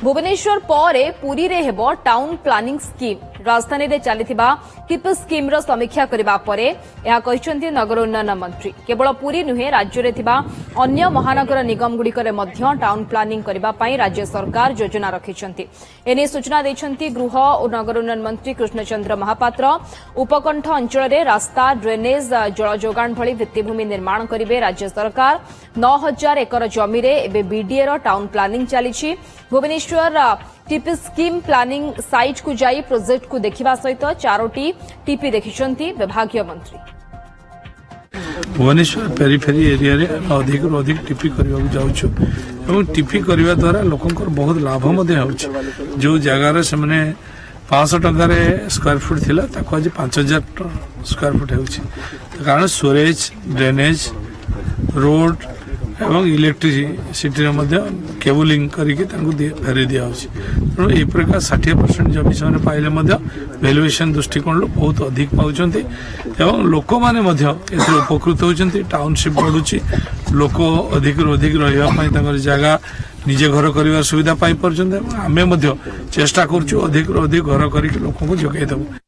भुवनेश्वर परे पुरी रे हेबो टाउन प्लानिंग स्कीम राजधानी रे चलीथिबा टिप स्कीम रो समीक्षा करबा परे यह कहिसंती नगर उन्नयन मंत्री केवल पुरी नुहे राज्य रे थिबा अन्य महानगर निगम गुड़िकरे मध्य टाउन प्लानिंग करबा पई राज्य सरकार योजना रखिसंती एने सूचना दैछंती गृह और नगर उन्नयन मंत्री कृष्णचंद्र महापात्र उपकंठ अंचल रे रास्ता ड्रेनेज जल जोगाण भली भित्तिभूमि निर्माण करिवे राज्य सरकार 9000 एकर जमी रे एबे बीडीए रो टाउन प्लानिंग चलीछि Bhubaneswar TP scheme planning site को जाई प्रोजेक्ट को देखिबा सहित 4टी टीपी देखिसंती विभागीय मंत्री भुवनेश्वर पेरीफेरी एरिया रे अधिक अधिक टीपी करबा जाउछु एवं टीपी करबा द्वारा लोकंकर बहुत लाभ मध्ये होउछि जो जगह रे से 500 टका रे स्क्वायर फुट थिला ताको आज 5000 स्क्वायर फुट होउछि कारण स्टोरेज ड्रेनेज रोड एवं इलेक्ट्रिसिटी केबुलिंग करके फेरी दि तेणु यह प्रकार 60% जमी से पाइले वैल्यूएशन दृष्टिकोण बहुत अधिक पाँच लोक मैंने उपकृत होती टाउनशिप बढ़ुची लोक अधिक अधिक रहा जगह निजे घर कर सुविधा पाई आम चेष्टा करूँ अधिक अधिक घर करके लोक जगेदेबू।